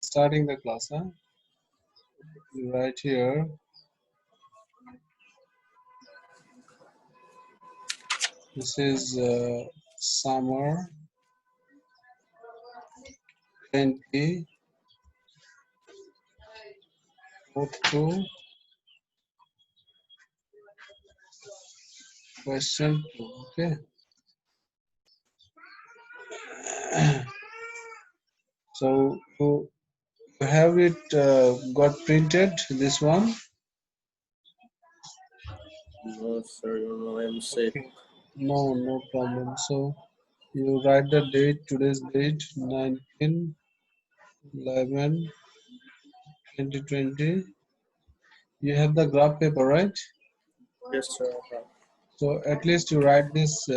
Starting the class, huh? Right here. This is summer 20 to question 2. Okay. So you have it got printed, this one? No, sir, I'm sick. Okay. No problem. So you write the date, today's date, 19/11/2020. You have the graph paper, right? Yes, sir. So at least you write this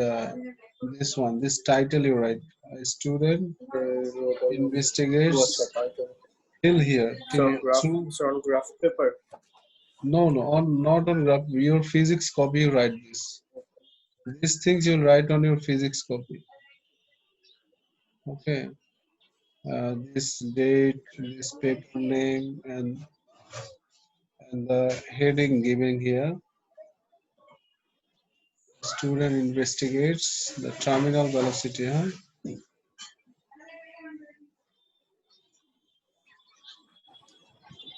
one, this title you write. A student What's the investigates title? till here, It's on graph. through. It's on graph paper. No, not on graph. Your physics copy you write this. These things you'll write on your physics copy. Okay. This date, this paper name, and the heading given here. Student investigates the terminal velocity. Huh?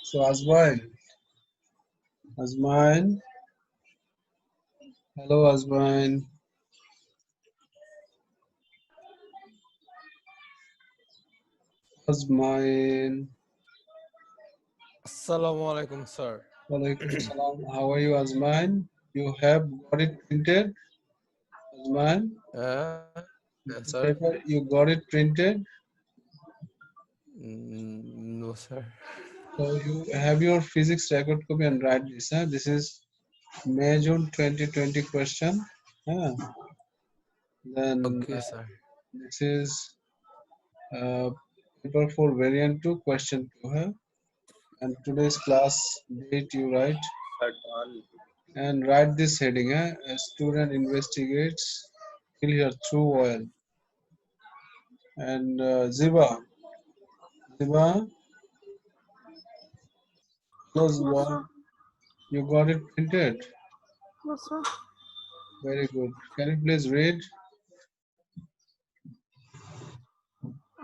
So Azmain, hello Azmain, Azmain. Assalamu alaikum, sir. Walaikum salam. How are you, Azmain? You have got it printed, Azmain? Sir. Paper, you got it printed? No, sir. So you have your physics record copy and write this. Huh? This is May June 2020 question. Huh? Then Okay, sir. this is uh, paper for variant 2 question 2. Huh? And today's class date you write and write this heading. Huh? A student investigates till here through oil. And Ziba, close Yes, one. sir. You got it printed. Yes, sir. Very good. Can you please read?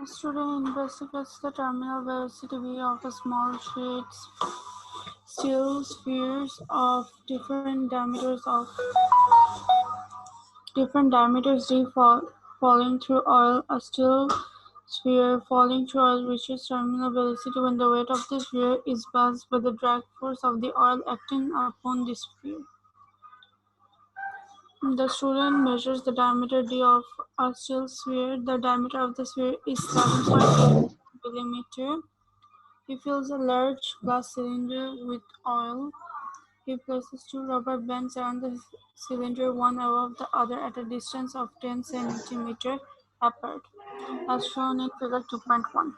A student investigates the terminal velocity v of a small sheet steel spheres of different diameters d falling through oil. A steel sphere falling through oil reaches terminal velocity when the weight of the sphere is balanced by the drag force of the oil acting upon the sphere. The student measures the diameter d of a steel sphere. The diameter of the sphere is 7.8 millimeter. He fills a large glass cylinder with oil. He places two rubber bands around the cylinder, one above the other at a distance of 10 centimeters apart, as shown in figure 2.1.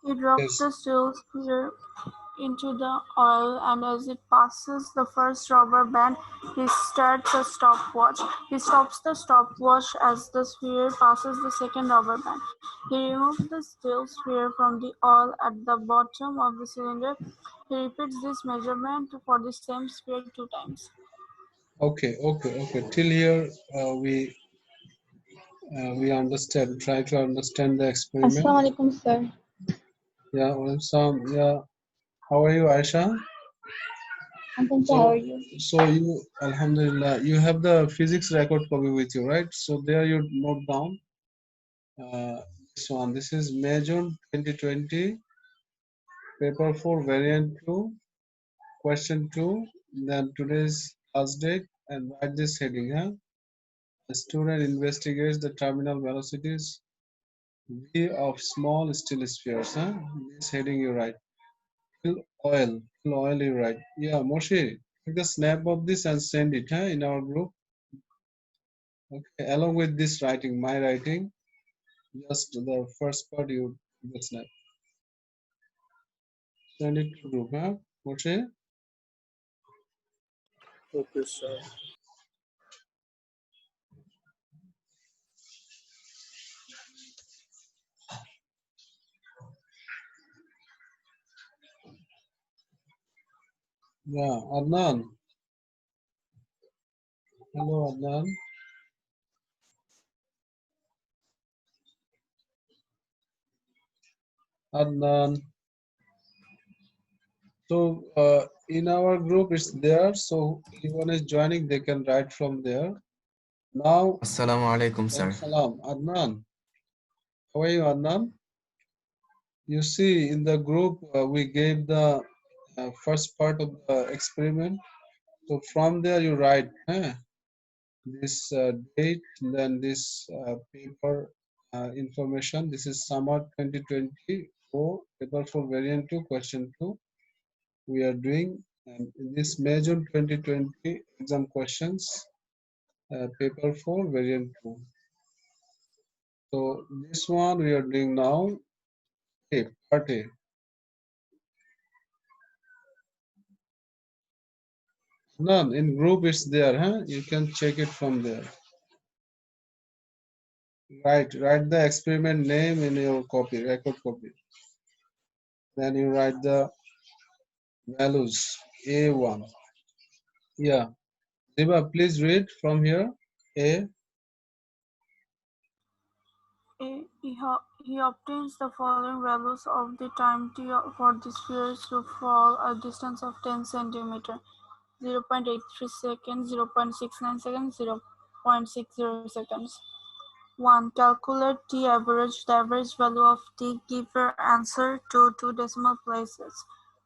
He drops Yes. the steel sphere into the oil, and as it passes the first rubber band, he starts a stopwatch. He stops the stopwatch as the sphere passes the second rubber band. He removes the steel sphere from the oil at the bottom of the cylinder. He repeats this measurement for the same sphere 2 times. Okay. Till here we understand. Try to understand the experiment. Assalamu alaikum, sir. Yeah, some. Yeah. How are you, Aisha? I'm fine, sir. So, How are you? so you, Alhamdulillah, you have the physics record copy with you, right? So there you note down this one. This is May June 2020, paper 4, variant 2, question 2. Then today's class date and write this heading. Huh? The student investigates the terminal velocities V of small steel spheres. Huh? This heading you write. Fill oil you write. Yeah, Moshe, take a snap of this and send it in our group. Okay, along with this writing, my writing, just the first part you take the snap. Send it to group, huh? Moshe? Okay, sir. Yeah, Adnan. Hello, Adnan. Adnan. So in our group, it's there. So anyone is joining, they can write from there. Now, Assalamu alaikum, sir. salam. Adnan, how are you, Adnan? You see, in the group, we gave the first part of the experiment. So from there, you write this date, then this paper information. This is summer 2024, paper for variant 2, question 2. We are doing this major 2020 exam questions, paper 4, variant 2. So this one we are doing now, A, part A. None, in group it's there, huh? You can check it from there. Write the experiment name in your copy, record copy. Then you write the values, A1. Yeah. Ziba, please read from here. A. He obtains the following values of the time t for the spheres to fall a distance of 10 centimeter, 0.83 seconds, 0.69 seconds, 0.60 seconds. 1. Calculate t average, the average value of t. Give your answer to 2 decimal places.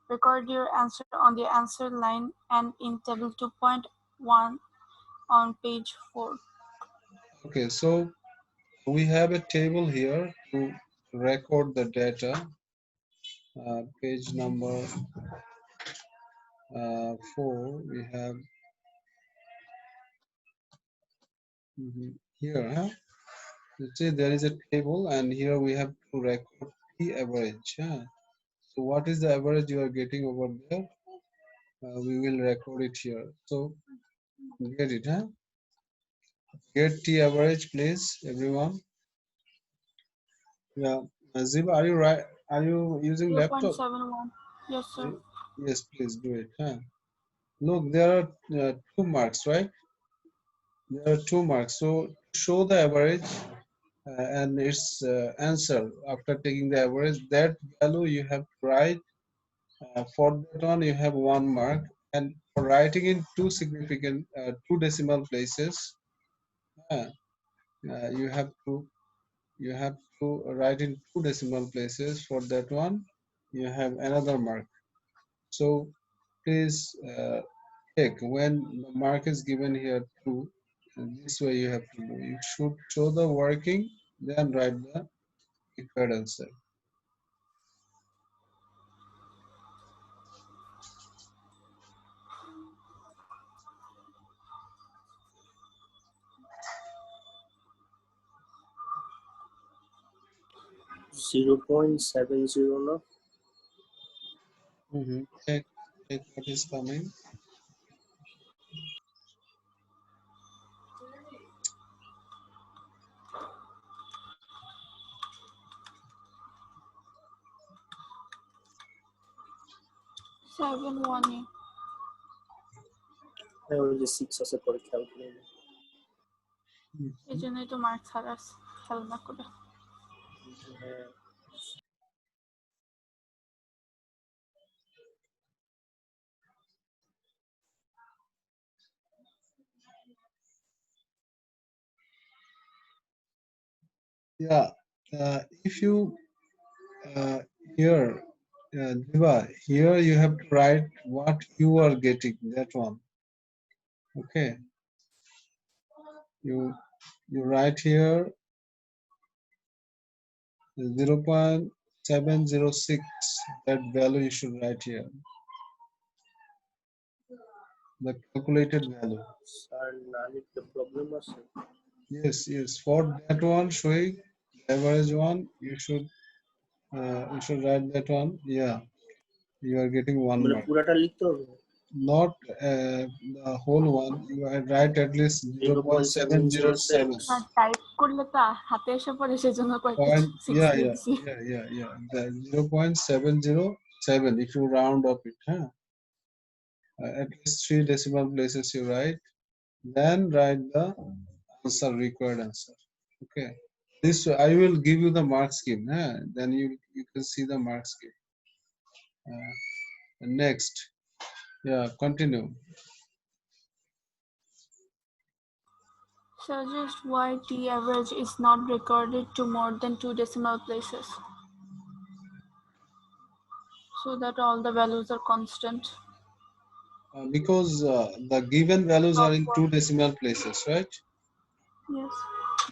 Record your answer on the answer line and in table 2.1 on page 4. Okay, so we have a table here to record the data. Page number 4, we have here. Huh? You see, there is a table, and here we have to record the average. Huh? So, what is the average you are getting over there? We will record it here. So, get it, huh? Get T average, please, everyone. Yeah, Ziba, are you right? Are you using laptop? 0.71. Yes, sir. Yes, please do it. Huh? Look, there are 2 marks, right? There are 2 marks. So show the average and its answer after taking the average. That value you have to write. For that one, you have 1 mark. And for writing in two significant, 2 decimal places, uh, you have to write in 2 decimal places. For that one, you have another mark. So please check when the mark is given here two. This way you have to do. You should show the working, then write the required answer. Zero point 0.70 now. Check what is coming. Seven one. ওই যে 6 আছে পরে খেয়াল করি না। এই জন্যই তো মার্ক ছাড়া খেয়াল না করে। হ্যাঁ। Yeah, if you here, Diva, here you have to write what you are getting. That one. Okay. You write here 0.706. That value you should write here. The calculated value. Sir না লিখতে problem আছে। Yes. For that one, showing average one, you should write that one. Yeah, you are getting 1 মানে mark. পুরাটা লিখতে হবে। Not the whole one. You write at least 0.707. Type করলে তো হাতে এসে পড়ে সেজন্য Yeah. The 0.707 if you round up it, huh? At least 3 decimal places you write. Then write the answer, required answer. Okay. This I will give you the mark scheme. Then you can see the mark scheme. Next. Yeah, continue. Suggest why T average is not recorded to more than 2 decimal places, so that all the values are constant. Because the given values are in Of 2 decimal places, right? Yes.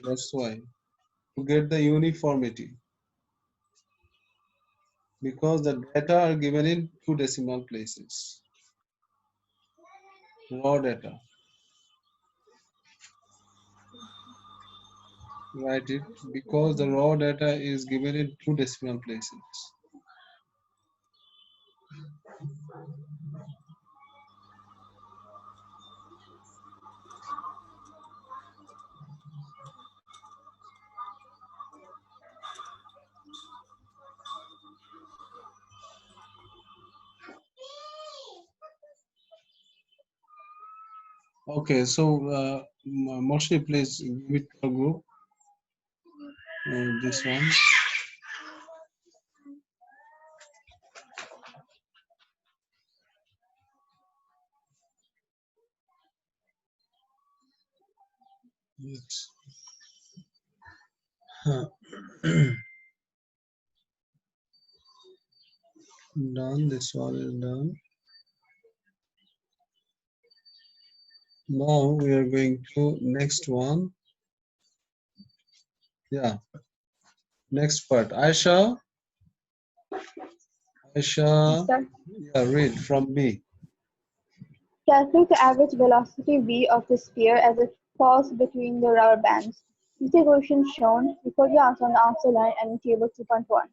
That's why. To get the uniformity. Because the data are given in 2 decimal places. Raw data. Write it because the raw data is given in 2 decimal places. Okay, so Moshi, please give it to a group. This one. Yes. Done. This one is done. Now we are going to next one. Yeah. Next part. Aisha. Yes, Aisha. sir. Yeah, read from B. Calculate the average velocity v of the sphere as it falls between the rubber bands. Use the equation shown. Record your answer on the answer line and in table 2.1.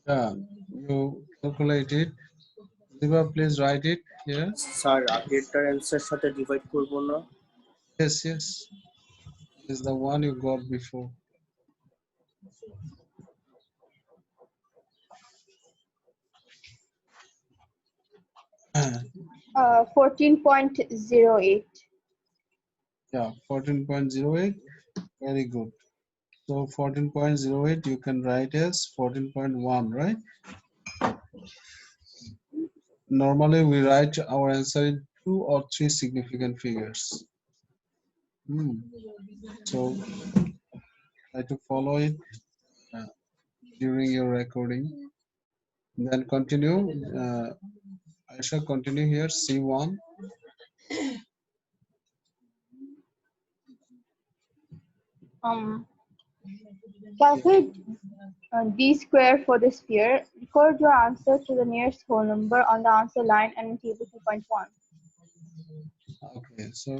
Yeah, you calculate it. Ziba, please write it here. Sir আগেরটার answer সাথে divide করব না? Yes, yes. Is the one you got before. 14.08. Yeah, 14.08. Very good. So 14.08 you can write as 14.1, right? Normally we write our answer in 2 or 3 significant figures. So try to follow it during your recording. Then continue. I shall continue here. C1. Calculate d square for the sphere. Record your answer to the nearest whole number on the answer line and in table 2.1. Okay, so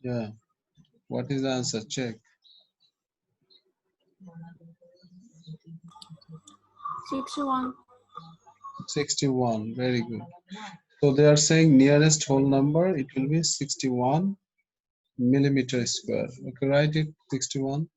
yeah, what is the answer? Check. 61. 61. Very good. So they are saying nearest whole number, it will be 61 millimeter square. Okay, write it 61.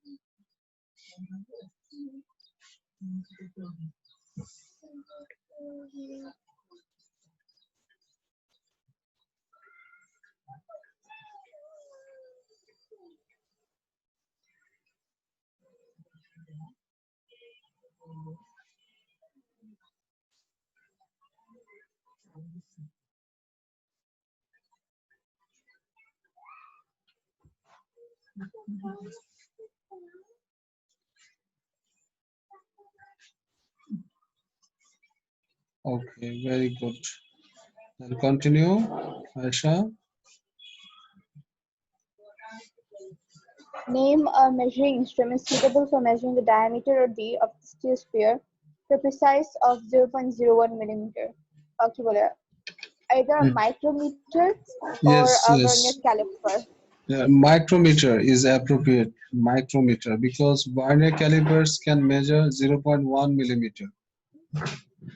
Okay, very good. Then continue, Aisha. Name a measuring instrument suitable for measuring the diameter or d of the steel sphere to a precise of 0.01 millimeter. কি বলে? Either a micrometer or Yes, a yes. vernier caliper. Yeah, micrometer is appropriate. Micrometer, because vernier calipers can measure 0.1 millimeter.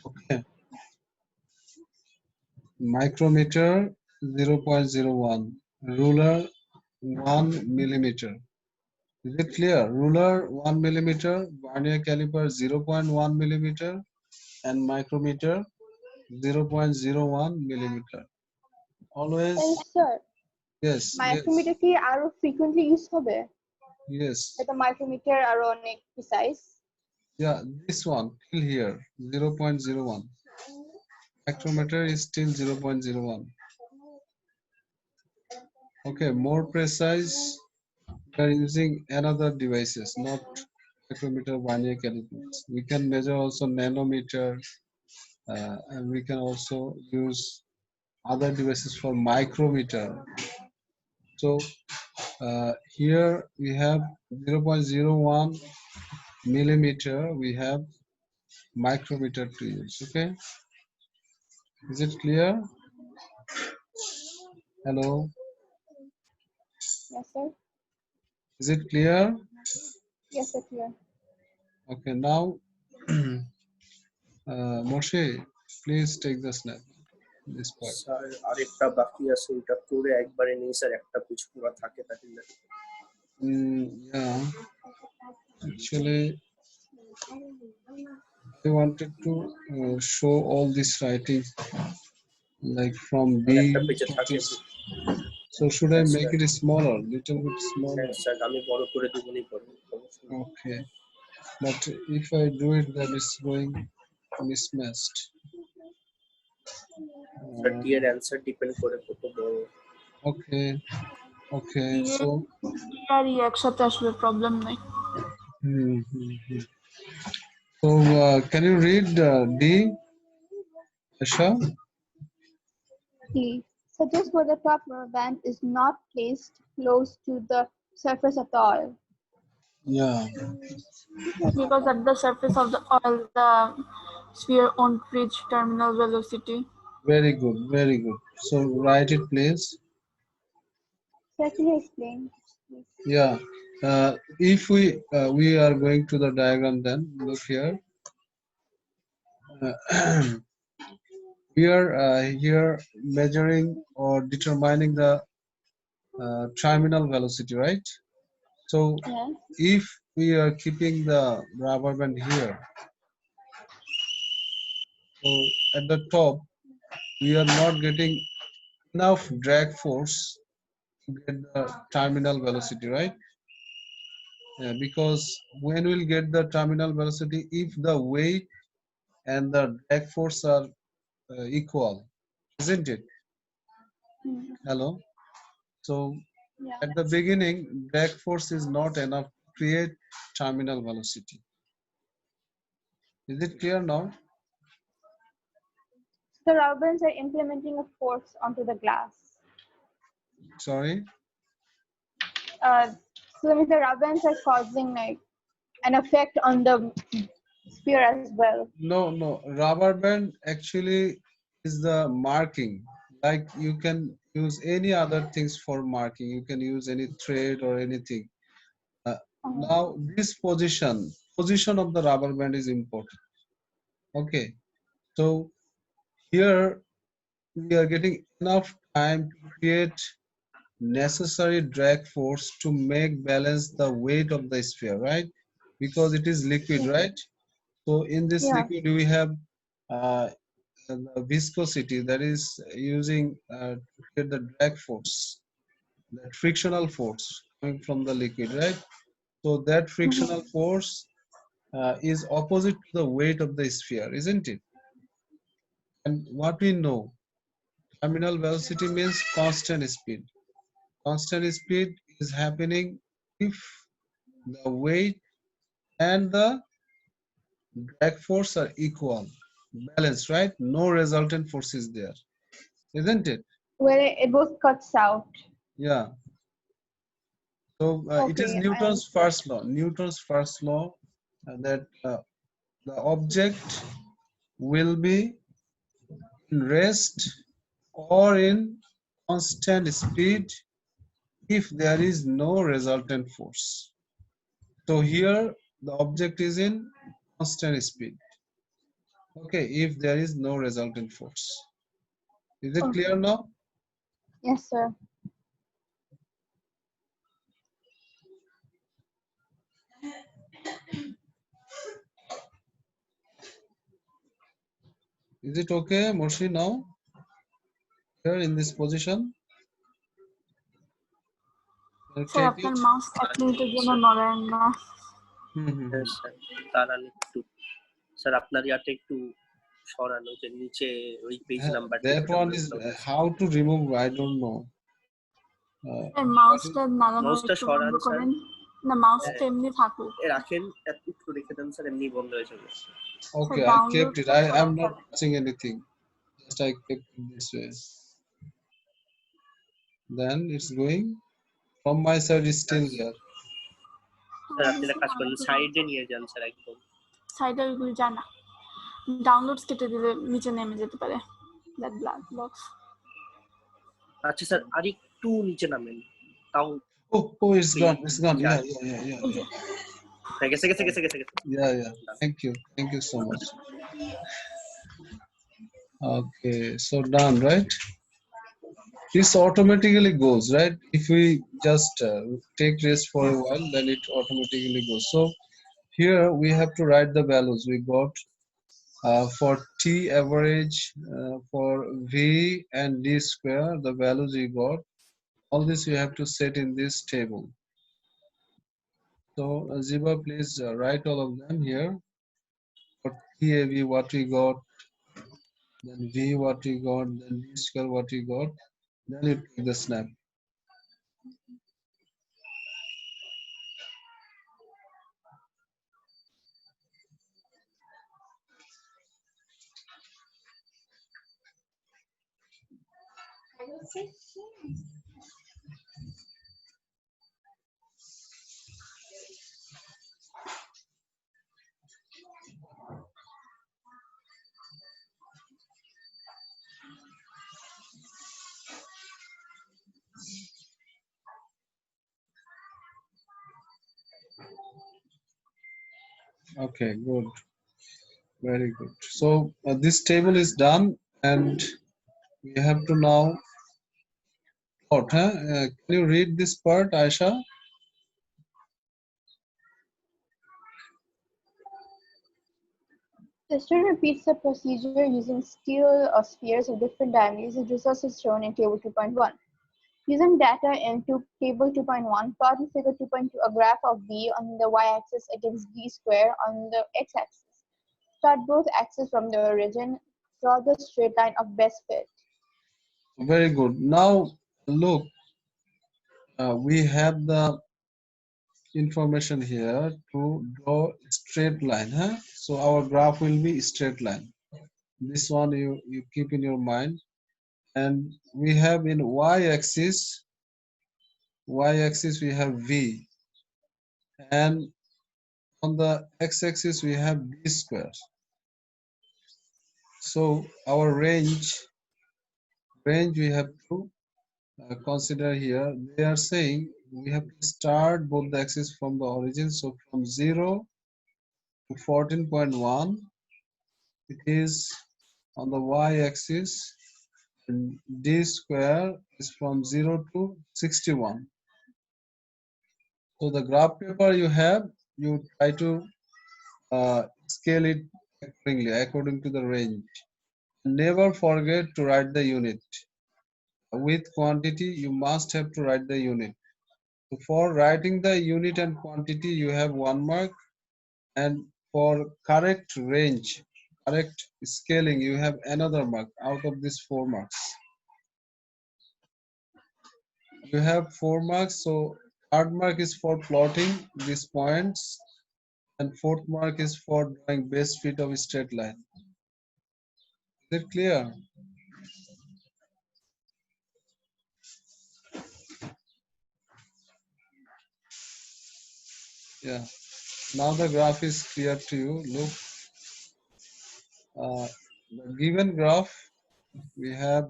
Okay. Micrometer 0.01. Ruler 1 millimeter. Is it clear? Ruler 1 millimeter, vernier caliper 0.1 millimeter, and micrometer 0.01 millimeter. Always, sir yes, micrometer কি আরো frequently use হবে? yes. এটা micrometer আরো অনেক precise. Yeah, this one till here 0.01. Micrometer is still 0.01. Okay, more precise. We are using another devices, not micrometer, vernier calipers. We can measure also nanometer, and we can also use other devices for micrometer. So here we have 0.01 millimeter. We have micrometer to use. Okay, is it clear? Hello, Yes sir. is it clear? Yes sir, clear. Okay, now Moshe, please take the snap. This part. Sir আরেকটা বাকি আছে, ওইটা করে একবারে নেই sir, একটা পিছ পুরো থাকে তাহলে। Yeah, actually, I wanted to show all this writing, like from B একটা পেজে to থাকে। this. So should I make it smaller, little bit smaller? হ্যাঁ স্যার, আমি বড় করে দেবনি পরে। Okay, but if I do it, then it's going mismatched. Sir D এর answer depend করে কত বড়। Okay, okay. দিয়ে So, আর একসাথে আসবে, প্রবলেম নাই। hmm, hmm, hmm. So can you read D, Asha? D. Suggest where the top rubber band is not placed close to the surface at all. Yeah. Because at the surface of the oil, the sphere won't reach terminal velocity. Very good, very good. So write it, please. Sir, can you explain, please? Yeah. If we are going to the diagram, then look here. We are here measuring or determining the terminal velocity, right? So Yes. if we are keeping the rubber band here, so at the top we are not getting enough drag force to get the terminal velocity, right? Because when we'll get the terminal velocity, if the weight and the drag force are equal, isn't it? Hmm. Hello. So Yeah. at the beginning, drag force is not enough to create terminal velocity. Is it clear now? The rubber bands are implementing a force onto the glass. Sorry. So that means the rubber bands are causing like an effect on the sphere as well. No, no. Rubber band actually is the marking. Like you can use any other things for marking. You can use any thread or anything. Now this position of the rubber band is important. Okay. So here we are getting enough time to create necessary drag force to make balance the weight of the sphere, right? Because it is liquid, right? So in this Yeah. liquid we have the viscosity that is using to create the drag force, that frictional force coming from the liquid, right? So that frictional force is opposite to the weight of the sphere, isn't it? And what we know, terminal velocity means constant speed. Constant speed is happening if the weight and the drag force are equal, balanced, right? No resultant force is there, isn't it? Where it both cuts out. Yeah. So it is Okay, Newton's first law. Newton's first law that the object will be in rest or in constant speed if there is no resultant force. So here the object is in constant speed. Okay, if there is no resultant force. Is it clear now? Yes, sir. Is it okay, Morshi, now? Here in this position? Can you sir take আপনার it? Mouse 1 মিনিটের জন্য নড়েন না। হুম। Sir দাঁড়ান একটু, sir আপনার ইয়াতে একটু সরানো, যে নিচে ওই page number That one is how to remove, I don't know. Sir মাউসটা নাড়ানো মাউসটা একটু সরান বন্ধ স্যার, করেন। না মাউসটা এমনি থাকুক। রাখেন একটু রেখে দেন স্যার, এমনি বন্ধ হয়ে যাবে। Okay, I download kept it. I'm not touching anything. Just I kept it this way. Then it's going. From my side is still there. Sir আপনি একটা কাজ করেন, সাইডে নিয়ে যান স্যার একদম। সাইডে ওইগুলো যায় না। ডাউনলোডস কেটে দিলে নিচে নেমে যেতে পারে। That black box. আচ্ছা স্যার আরেকটু নিচে নামেন, তাও Oh, it's gone. It's gone. Yeah. গেছে গেছে গেছে গেছে গেছে। Yeah. Thank you so much. Okay, so done, right? This automatically goes, right? If we just take rest for a while, then it automatically goes. So here we have to write the values we got for t average, for v and d square, the values we got. All this we have to set in this table. So Ziba, please write all of them here. For TAV what we got, then V what we got, then D square what we got, then you take the snap. Okay, good. Very good. So this table is done and we have to now plot. Can you read this part, Aisha? The student repeats the procedure using steel or spheres of different diameters. The results is shown in Table 2.1. Using data in Table 2.1, plot in Figure 2.2 a graph of V on the y-axis against V square on the x-axis. Start both axes from the origin. Draw the straight line of best fit. Very good. Now look, we have the information here to draw straight line. So our graph will be straight line. This one you keep in your mind. And we have in y-axis we have V, and on the x-axis we have D square. So our range we have to consider here. They are saying we have to start both the axes from the origin. So from 0 to 14.1, it is on the y-axis, and D square is from 0 to 61. So the graph paper you have, you try to scale it accordingly, according to the range. Never forget to write the unit. With quantity, you must have to write the unit. So for writing the unit and quantity, you have 1 mark, and for correct range, correct scaling, you have another mark out of these 4 marks. You have 4 marks, so third mark is for plotting these points, and fourth mark is for drawing best fit of a straight line. Is it clear? Yeah. Now the graph is clear to you. Look, the given graph we have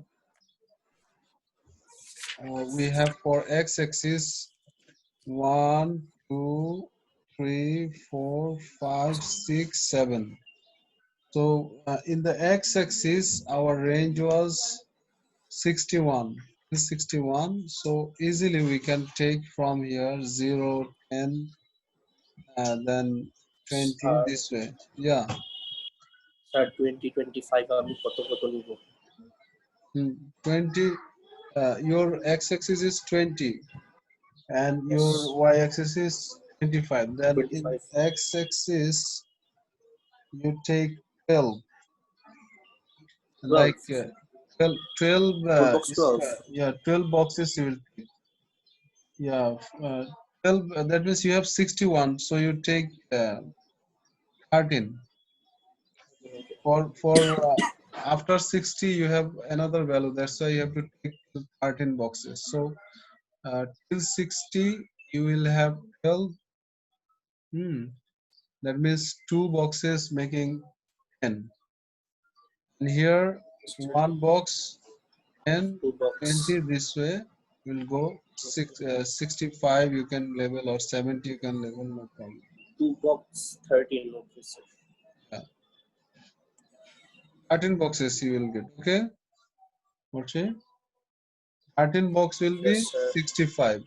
for x-axis 1, 2, 3, 4, 5, 6, 7. So in the x-axis our range was 61. So easily we can take from here 0, 10, then 20 this way. Yeah. Sir 20-25 আমি কত কত নিব? 20, your x-axis is 20 and Yes, your y-axis is 25. Then in 25. x-axis you take 12, 12. like 12, 12 Full box 12. yeah, 12 boxes you will take. Yeah, 12, that means you have 61, so you take 13. For after 60 you have another value, that's why you have to take 13 boxes. So till 60 you will have 12. That means two boxes making 10, and here one box 10, 2 box. 20, this way will go 65 you can level, or 70 you can level, no problem. 2 box 13. Okay, sir. Yeah. 13 boxes you will get. Okay, okay. 13 box will be Yes, sir. 65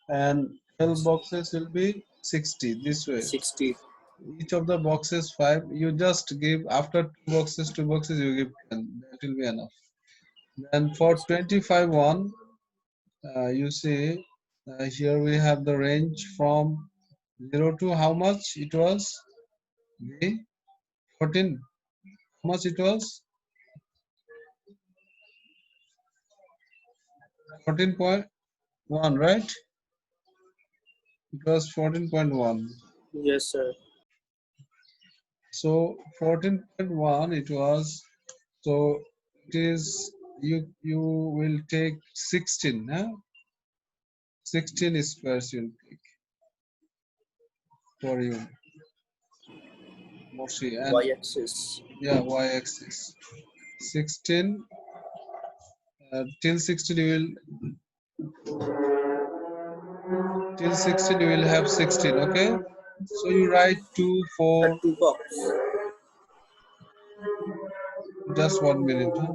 and 12 boxes will be 60, this way. 60. Each of the boxes 5, you just give, after two boxes you give 10, that will be enough. And for 25 one, you see, here we have the range from 0 to how much it was, the 14, how much it was, 14.1, right? It was 14.1. Yes, sir. So 14.1 it was. So it is, you will take 16, huh? 16 squares you'll take for you, Moshi. And Y-axis. yeah, y-axis 16, till 16 you will, till 16 you will have 16. Okay, so you write 2 Sir, 4, 2 box. just 1 minute, huh?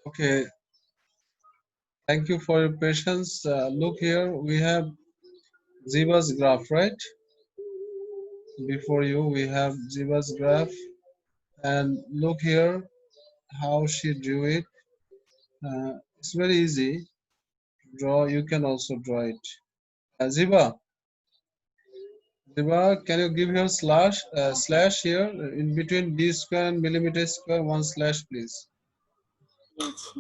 Okay, thank you for your patience. Look here, we have Ziva's graph, right? Before you, we have Ziva's graph, and look here how she drew it. It's very easy to draw. You can also draw it. Ziva, Ziva, can you give your slash here in between d square and millimeter square, one slash, please? Yes.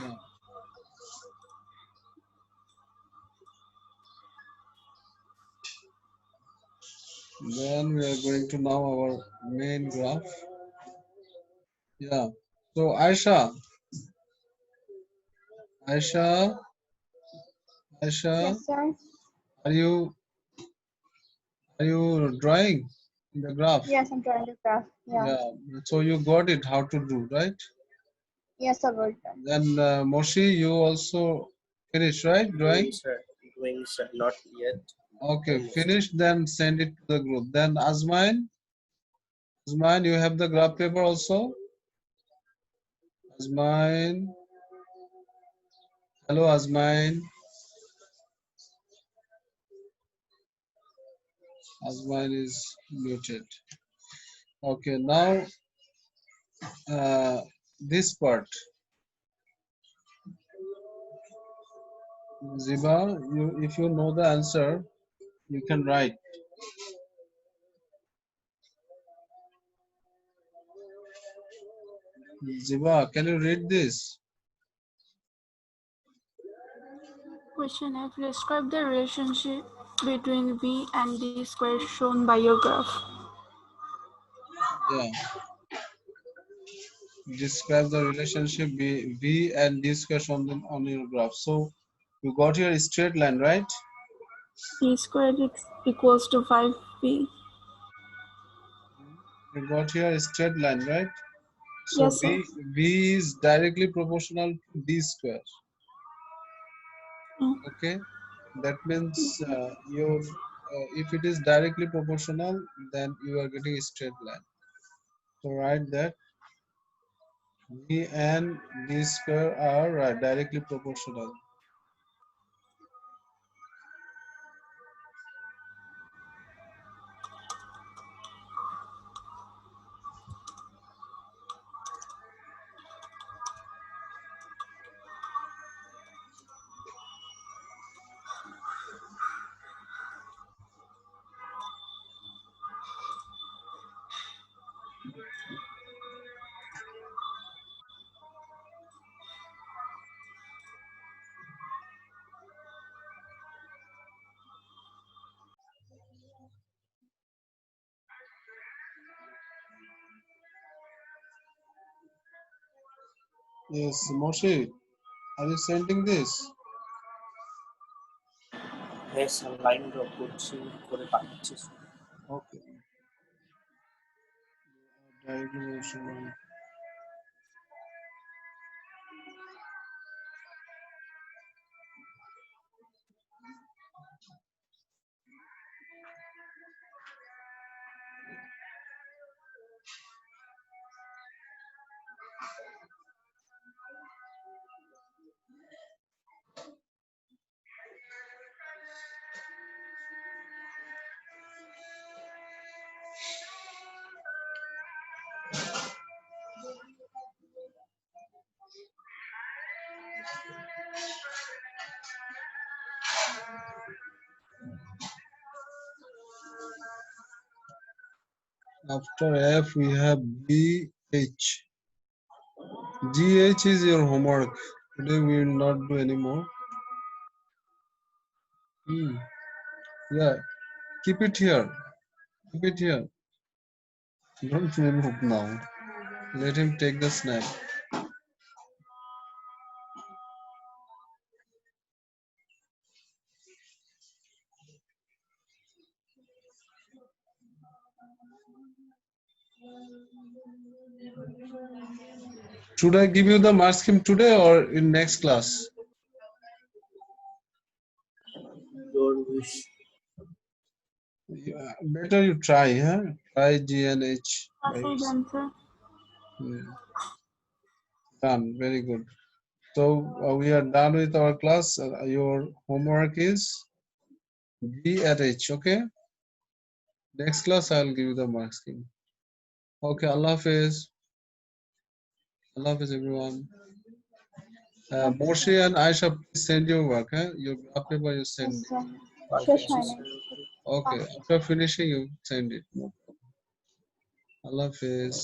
Yeah. Then we are going to now our main graph. Yeah. So Aisha, Yes, sir. are you drawing in the graph? Yes, I'm trying to graph. Yeah. Yeah. So you got it how to do, right? Yes, sir. Well done. Then Moshi, you also finished, right? Doing, Drawing? sir. Doing, sir. Not yet. Okay, Almost. finish, then send it to the group. Then Azmain, you have the graph paper also? Azmain, hello Azmain. Azmain is muted. Okay, now this part. Ziba, if you know the answer, you can write. Ziba, can you read this? Question F. Describe the relationship between V and D square shown by your graph. Yeah. Describe the relationship V and D square shown on your graph. So you got your straight line, right? V squared equals to 5V. You got here straight line, right? So Yes, sir. V is directly proportional to D square. Mm. Okay, that means if it is directly proportional, then you are getting a straight line. So write that V and D square are directly proportional. Yes, Moshe, are you sending this? Yes, sir. Line draw করছি করে পাঠাচ্ছি, sir. Okay. Directly proportional. After F, we have B, H. GH is your homework. Today we will not do anymore. Yeah, keep it here. Keep it here. Don't remove now. Let him take the snap. Should I give you the mark scheme today or in next class? Your wish. Yeah, better you try, huh? Try GNH. Okay, done, sir. Done. Very good. So we are done with our class. Your homework is B at H. Okay. Next class I'll give you the mark scheme. Okay. Allah Hafiz. Allah Hafiz, everyone. Okay, Moshe and Aisha, please send your work. Your graph paper you send yes, me. sir. শেষ পাঠাচ্ছি, হয় নাই। Okay. After finishing, you send it. Allah Hafiz.